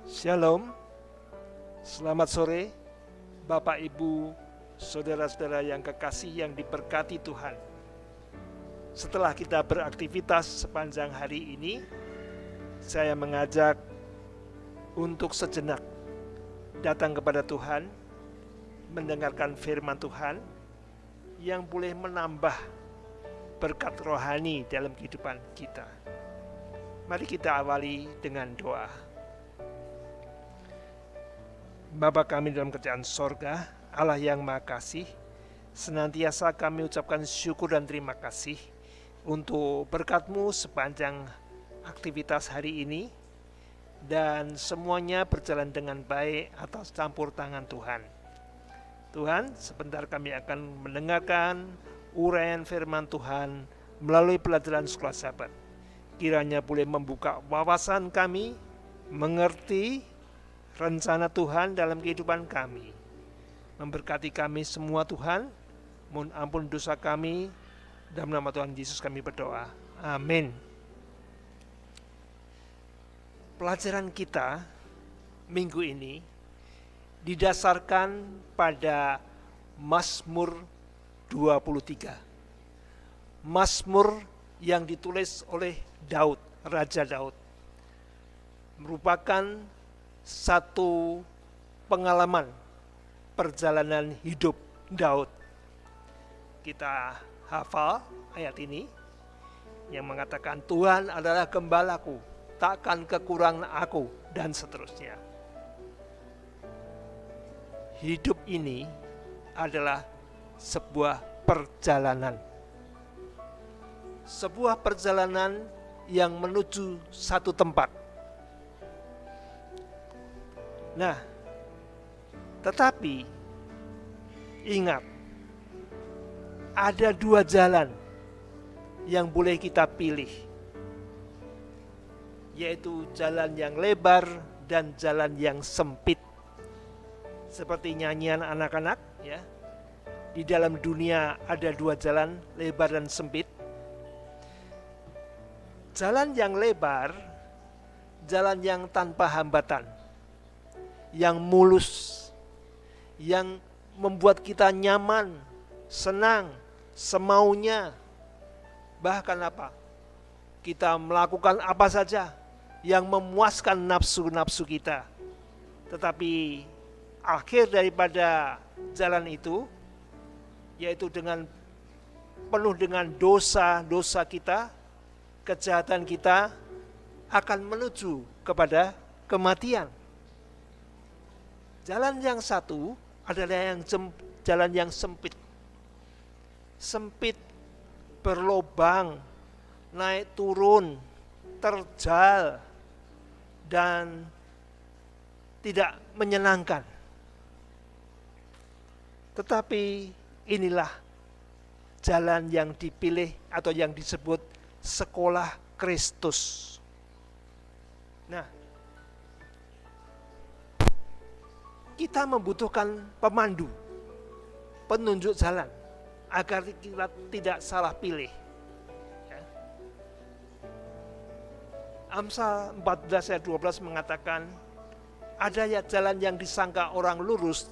Shalom, selamat sore Bapak Ibu, Saudara-saudara yang kekasih yang diberkati Tuhan. Setelah kita beraktivitas sepanjang hari ini, saya mengajak untuk sejenak datang kepada Tuhan, mendengarkan firman Tuhan yang boleh menambah berkat rohani dalam kehidupan kita. Mari kita awali dengan doa. Bapa kami dalam kerajaan sorga, Allah yang Maha Kasih, senantiasa kami ucapkan syukur dan terima kasih untuk berkat-Mu sepanjang aktivitas hari ini, dan semuanya berjalan dengan baik atas campur tangan Tuhan. Tuhan, sebentar kami akan mendengarkan uraian firman Tuhan melalui pelajaran sekolah Sabat. Kiranya boleh membuka wawasan kami, mengerti rencana Tuhan dalam kehidupan kami. Memberkati kami semua Tuhan. Mohon ampun dosa kami. Dalam nama Tuhan Yesus kami berdoa. Amin. Pelajaran kita minggu ini didasarkan pada Mazmur 23. Mazmur yang ditulis oleh Daud, Raja Daud. Merupakan satu pengalaman perjalanan hidup Daud. Kita hafal ayat ini yang mengatakan Tuhan adalah gembalaku, takkan kekurangan aku, dan seterusnya. Hidup ini adalah sebuah perjalanan. Sebuah perjalanan yang menuju satu tempat. Nah, tetapi ingat, ada dua jalan yang boleh kita pilih, yaitu jalan yang lebar dan jalan yang sempit. Seperti nyanyian anak-anak, ya. Di dalam dunia ada dua jalan, lebar dan sempit. Jalan yang lebar, jalan yang tanpa hambatan, yang mulus, yang membuat kita nyaman, senang, semaunya. Bahkan apa? Kita melakukan apa saja yang memuaskan nafsu-nafsu kita. Tetapi akhir daripada jalan itu, yaitu penuh dengan dosa-dosa kita, kejahatan kita, akan menuju kepada kematian. Jalan yang satu adalah jalan yang sempit. Sempit, berlobang, naik turun, terjal, dan tidak menyenangkan. Tetapi inilah jalan yang dipilih atau yang disebut sekolah Kristus. Nah, kita membutuhkan pemandu, penunjuk jalan, agar kita tidak salah pilih. Ya. Amsal 14 ayat 12 mengatakan, ada ya jalan yang disangka orang lurus,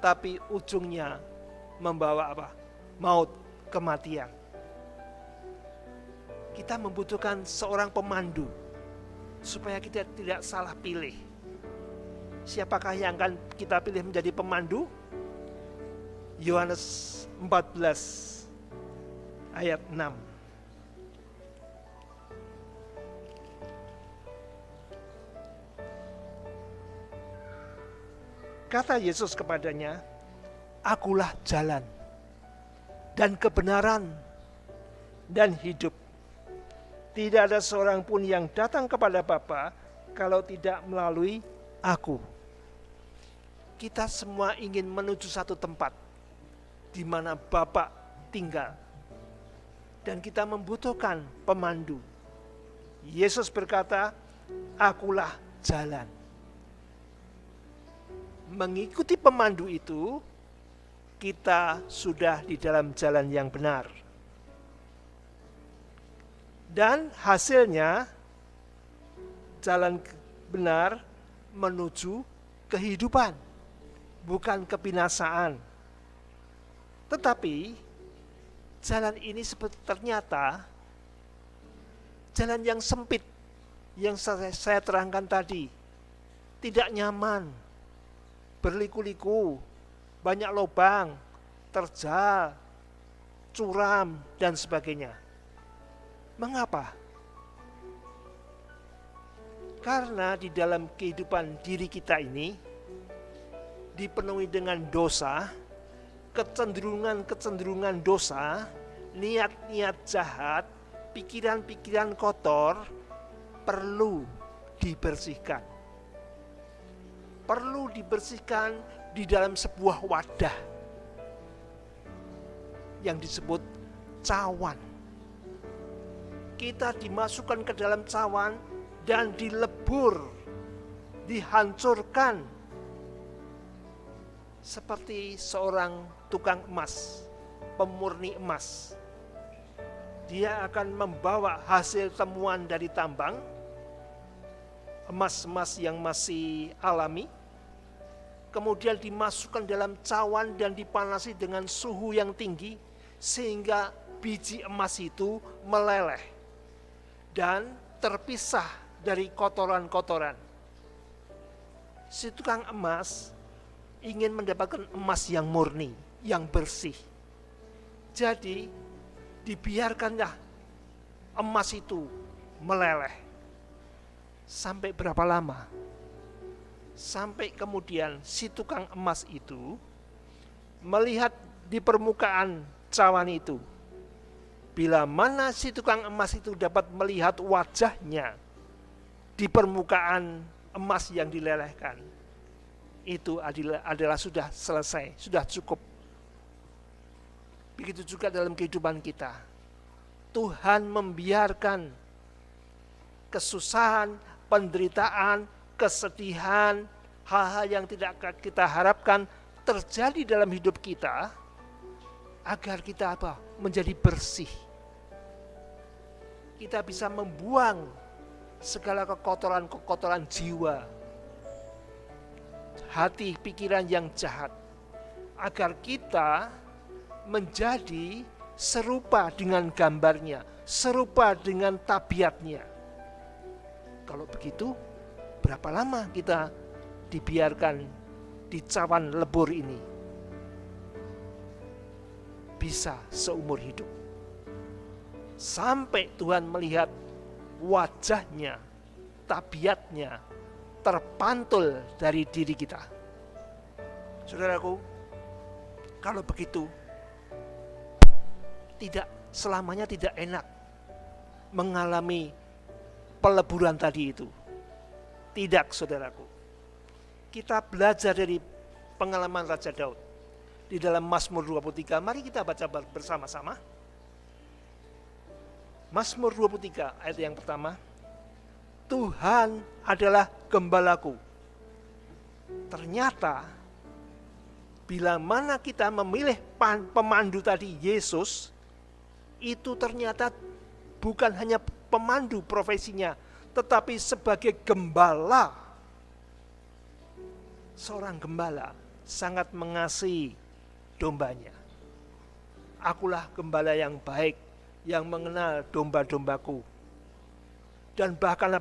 tapi ujungnya membawa apa? Maut, kematian. Kita membutuhkan seorang pemandu, supaya kita tidak salah pilih. Siapakah yang akan kita pilih menjadi pemandu? Yohanes 14 ayat 6. Kata Yesus kepadanya, Akulah jalan dan kebenaran dan hidup. Tidak ada seorang pun yang datang kepada Bapa kalau tidak melalui Aku. Kita semua ingin menuju satu tempat di mana Bapa tinggal, dan kita membutuhkan pemandu. Yesus berkata, Akulah jalan. Mengikuti pemandu itu, kita sudah di dalam jalan yang benar. Dan hasilnya, jalan benar menuju kehidupan, bukan kebinasaan. Tetapi jalan ini ternyata jalan yang sempit, yang saya terangkan tadi, tidak nyaman, berliku-liku, banyak lubang, terjal, curam, dan sebagainya. Mengapa? Karena di dalam kehidupan diri kita ini dipenuhi dengan dosa, kecenderungan-kecenderungan dosa, niat-niat jahat, pikiran-pikiran kotor perlu dibersihkan. Perlu dibersihkan di dalam sebuah wadah yang disebut cawan. Kita dimasukkan ke dalam cawan dan dilebur, dihancurkan seperti seorang tukang emas, pemurni emas. Dia akan membawa hasil temuan dari tambang, emas-emas yang masih alami, kemudian dimasukkan dalam cawan dan dipanasi dengan suhu yang tinggi, sehingga biji emas itu meleleh dan terpisah dari kotoran-kotoran. Si tukang emas ingin mendapatkan emas yang murni, yang bersih. Jadi dibiarkanlah emas itu meleleh. Sampai berapa lama? Sampai kemudian si tukang emas itu melihat di permukaan cawan itu. Bila mana si tukang emas itu dapat melihat wajahnya di permukaan emas yang dilelehkan, itu adalah sudah selesai, sudah cukup. Begitu juga dalam kehidupan kita. Tuhan membiarkan kesusahan, penderitaan, kesedihan, hal-hal yang tidak kita harapkan terjadi dalam hidup kita, agar kita menjadi bersih. Kita bisa membuang segala kekotoran-kekotoran jiwa, hati, pikiran yang jahat, agar kita menjadi serupa dengan gambarnya, serupa dengan tabiatnya. Kalau begitu, berapa lama kita dibiarkan di cawan lebur ini? Bisa seumur hidup. Sampai Tuhan melihat wajahnya, tabiatnya terpantul dari diri kita. Saudaraku, kalau begitu, tidak selamanya tidak enak mengalami peleburan tadi itu. Tidak, saudaraku. Kita belajar dari pengalaman Raja Daud. Di dalam Mazmur 23, mari kita baca bersama-sama. Mazmur 23 ayat yang pertama. Tuhan adalah gembalaku. Ternyata bila mana kita memilih pemandu tadi, Yesus, itu ternyata bukan hanya pemandu profesinya, tetapi sebagai gembala. Seorang gembala sangat mengasihi dombanya. Akulah gembala yang baik, yang mengenal domba-dombaku. Dan bahkan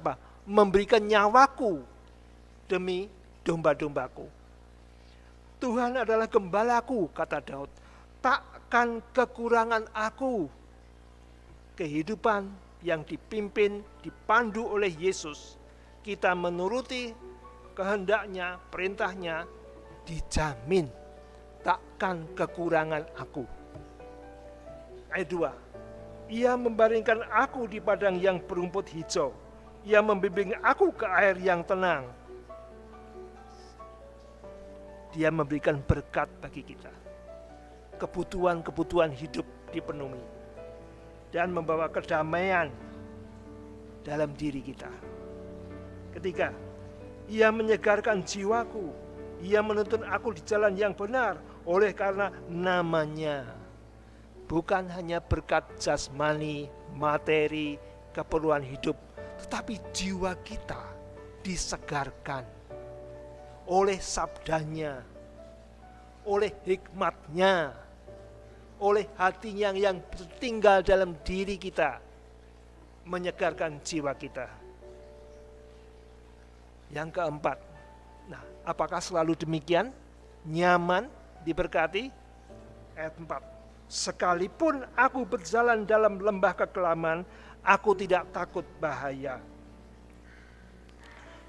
memberikan nyawaku demi domba-dombaku. Tuhan adalah gembalaku, kata Daud. Takkan kekurangan aku. Kehidupan yang dipimpin, dipandu oleh Yesus, kita menuruti kehendaknya, perintahnya, dijamin takkan kekurangan aku. Ayat 2. Ia membaringkan aku di padang yang berumput hijau. Ia membimbing aku ke air yang tenang. Dia memberikan berkat bagi kita. Kebutuhan-kebutuhan hidup dipenuhi. Dan membawa kedamaian dalam diri kita. Ketiga, ia menyegarkan jiwaku. Ia menuntun aku di jalan yang benar oleh karena namanya. Bukan hanya berkat jasmani, materi, keperluan hidup, tetapi jiwa kita disegarkan oleh sabdanya, oleh hikmatnya, oleh hatinya yang tinggal dalam diri kita, menyegarkan jiwa kita. Yang keempat, nah, apakah selalu demikian? Nyaman, diberkati? Ayat 4. Sekalipun aku berjalan dalam lembah kekelaman, aku tidak takut bahaya.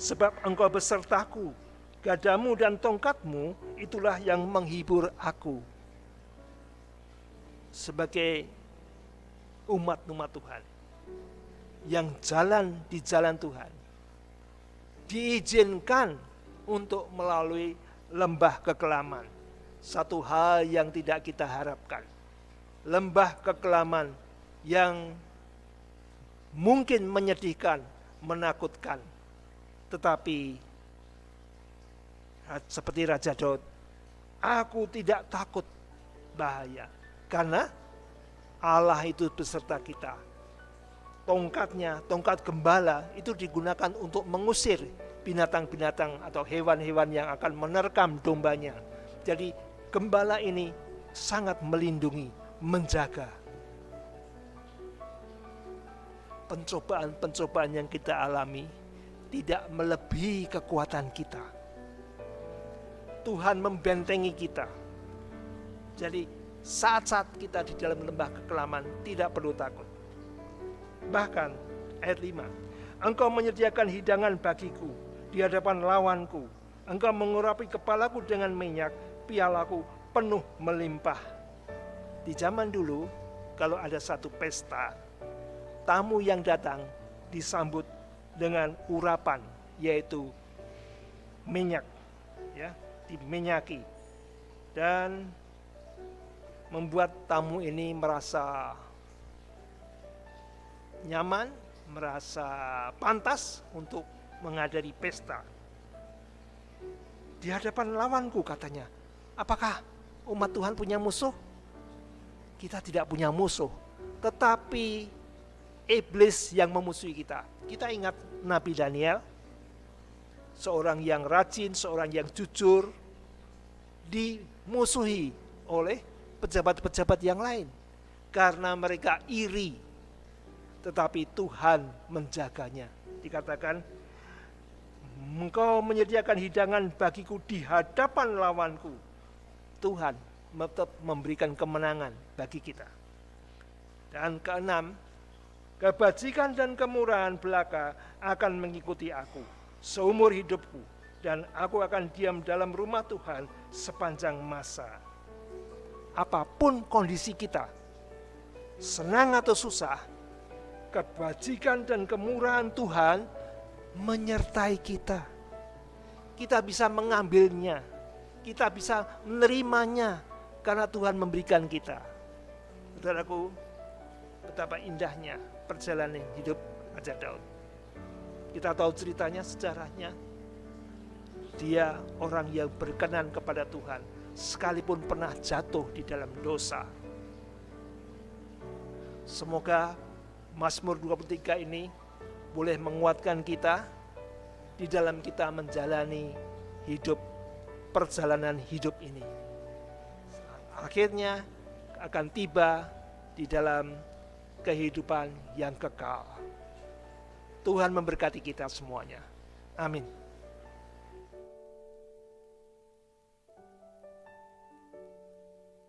Sebab engkau besertaku, gadamu dan tongkatmu itulah yang menghibur aku. Sebagai umat-umat Tuhan yang jalan di jalan Tuhan, diizinkan untuk melalui lembah kekelaman. Satu hal yang tidak kita harapkan. Lembah kekelaman yang mungkin menyedihkan, menakutkan. Tetapi seperti Raja Daud, aku tidak takut bahaya. Karena Allah itu beserta kita. Tongkatnya, tongkat gembala itu digunakan untuk mengusir binatang-binatang atau hewan-hewan yang akan menerkam dombanya. Jadi gembala ini sangat melindungi, menjaga. Pencobaan-pencobaan yang kita alami tidak melebihi kekuatan kita. Tuhan membentengi kita. Jadi saat-saat kita di dalam lembah kekelaman tidak perlu takut. Bahkan ayat 5, engkau menyediakan hidangan bagiku di hadapan lawanku. Engkau mengurapi kepalaku dengan minyak, pialaku penuh melimpah. Di zaman dulu, kalau ada satu pesta, tamu yang datang disambut dengan urapan, yaitu minyak, ya, diminyaki, dan membuat tamu ini merasa nyaman, merasa pantas untuk menghadiri pesta. Di hadapan lawanku, katanya. Apakah umat Tuhan punya musuh? Kita tidak punya musuh, tetapi iblis yang memusuhi kita. Kita ingat Nabi Daniel, seorang yang rajin, seorang yang jujur, dimusuhi oleh pejabat-pejabat yang lain karena mereka iri, tetapi Tuhan menjaganya. Dikatakan, engkau menyediakan hidangan bagiku di hadapan lawanku. Tuhan tetap memberikan kemenangan bagi kita. Dan keenam, kebajikan dan kemurahan belaka akan mengikuti aku seumur hidupku, dan aku akan diam dalam rumah Tuhan sepanjang masa. Apapun kondisi kita, senang atau susah, kebajikan dan kemurahan Tuhan menyertai kita. Kita bisa mengambilnya, kita bisa menerimanya karena Tuhan memberikan kita. Saudaraku, betapa indahnya perjalanan hidup Raja Daud. Kita tahu ceritanya, sejarahnya. Dia orang yang berkenan kepada Tuhan, sekalipun pernah jatuh di dalam dosa. Semoga Mazmur 23 ini boleh menguatkan kita di dalam kita menjalani hidup, perjalanan hidup ini. Akhirnya akan tiba di dalam kehidupan yang kekal. Tuhan memberkati kita semuanya. Amin.